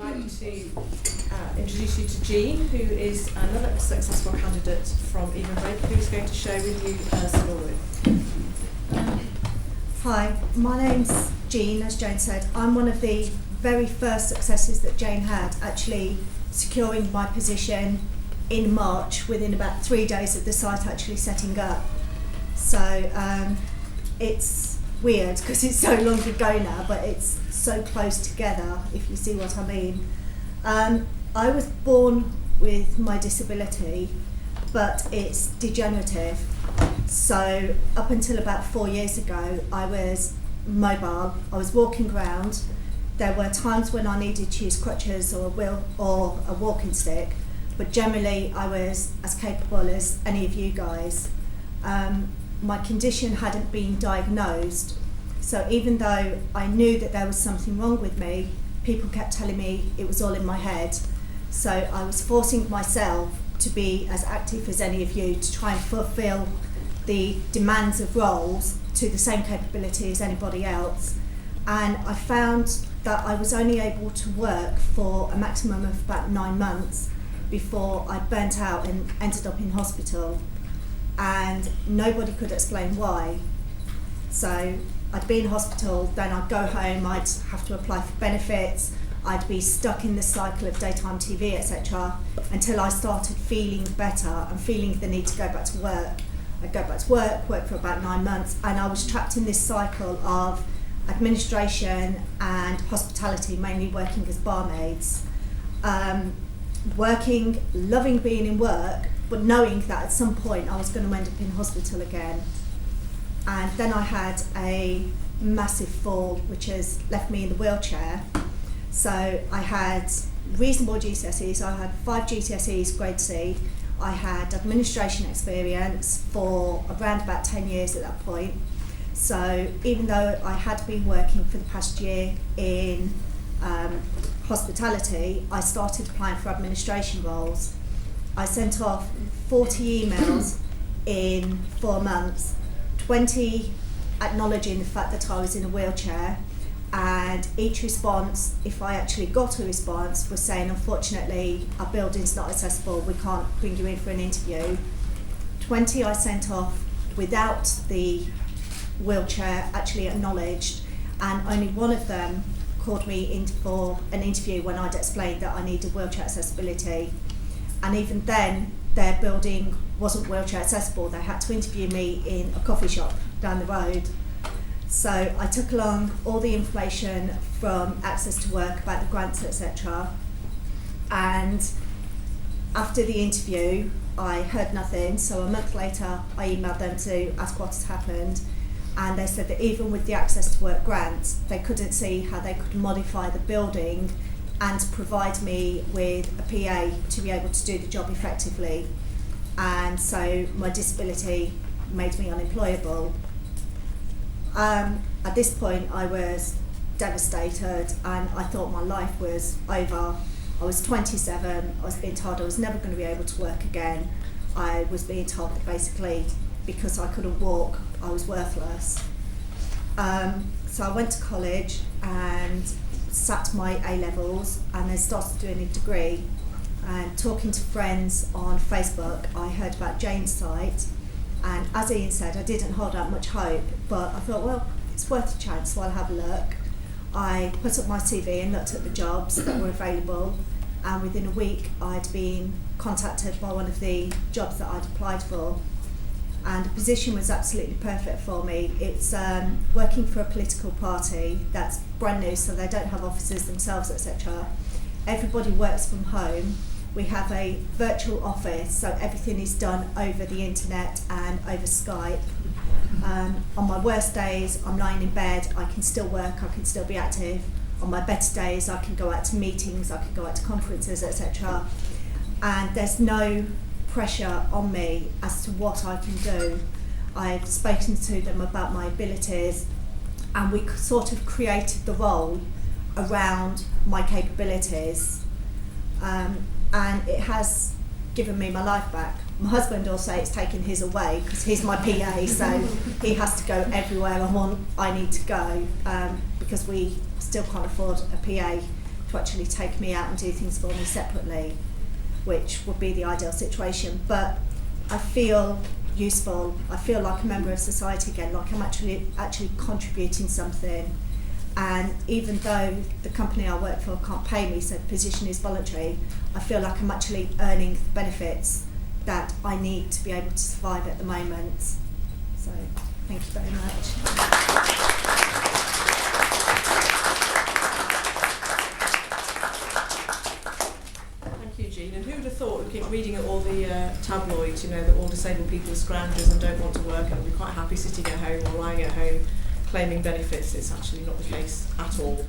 like to introduce you to Jean, who is another successful candidate from Evenbrake, who's going to share with you her story. Hi, my name's Jean, as Jane said. I'm one of the very first successes that Jane had, actually securing my position in March within about 3 days of the site actually setting up. So it's weird because it's so long ago now, but it's so close together, if you see what I mean. I was born with my disability, but it's degenerative. So up until about 4 years ago, I was mobile. I was walking around. There were times when I needed to use crutches or a wheel or a walking stick, but generally I was as capable as any of you guys. My condition hadn't been diagnosed, so even though I knew that there was something wrong with me, people kept telling me it was all in my head. So I was forcing myself to be as active as any of you to try and fulfill the demands of roles to the same capability as anybody else. And I found that I was only able to work for a maximum of about 9 months before I burnt out and ended up in hospital. And nobody could explain why. So I'd be in hospital, then I'd go home, I'd have to apply for benefits, I'd be stuck in the cycle of daytime TV, etc., until I started feeling better and feeling the need to go back to work. I'd go back to work for about 9 months, and I was trapped in this cycle of administration and hospitality, mainly working as barmaids. Working, loving being in work, but knowing that at some point I was going to end up in hospital again. And then I had a massive fall, which has left me in the wheelchair. So I had reasonable GCSEs. I had 5 GCSEs, grade C. I had administration experience for around about 10 years at that point. So even though I had been working for the past year in hospitality, I started applying for administration roles. I sent off 40 emails in 4 months, 20 acknowledging the fact that I was in a wheelchair, and each response, if I actually got a response, was saying, unfortunately, our building's not accessible, we can't bring you in for an interview. 20 I sent off without the wheelchair actually acknowledged, and only one of them called me in for an interview when I'd explained that I needed wheelchair accessibility. And even then, their building wasn't wheelchair accessible. They had to interview me in a coffee shop down the road. So I took along all the information from Access to Work about the grants, etc. And after the interview, I heard nothing. So a month later, I emailed them to ask what had happened. And they said that even with the Access to Work grants, they couldn't see how they could modify the building and provide me with a PA to be able to do the job effectively. And so my disability made me unemployable. At this point I was devastated, and I thought my life was over. I was 27, I was being told I was never going to be able to work again. I was being told that basically because I couldn't walk, I was worthless. So I went to college and sat my A-levels and then started doing a degree. And talking to friends on Facebook, I heard about Jane's site, and as Ian said, I didn't hold out much hope, but I thought, well, it's worth a chance, so I'll have a look. I put up my CV and looked at the jobs that were available, and within a week I'd been contacted by one of the jobs that I'd applied for, and the position was absolutely perfect for me. It's working for a political party that's brand new, so they don't have offices themselves, etc. Everybody works from home. We have a virtual office, so everything is done over the internet and over Skype. On my worst days, I'm lying in bed, I can still work, I can still be active. On my better days, I can go out to meetings, I can go out to conferences, etc. And there's no pressure on me as to what I can do. I've spoken to them about my abilities, and we sort of created the role around my capabilities. And it has given me my life back. My husband will say it's taken his away because he's my PA, so he has to go everywhere I need to go, because we still can't afford a PA to actually take me out and do things for me separately, which would be the ideal situation. But I feel useful. I feel like a member of society again, like I'm actually contributing something. And even though the company I work for can't pay me, so the position is voluntary, I feel like I'm actually earning the benefits that I need to be able to survive at the moment. So, thank you very much. Thank you, Jean. And who would have thought, we keep reading at all the tabloids, that all disabled people are scroungers and don't want to work and will be quite happy sitting at home or lying at home claiming benefits. It's actually not the case at all.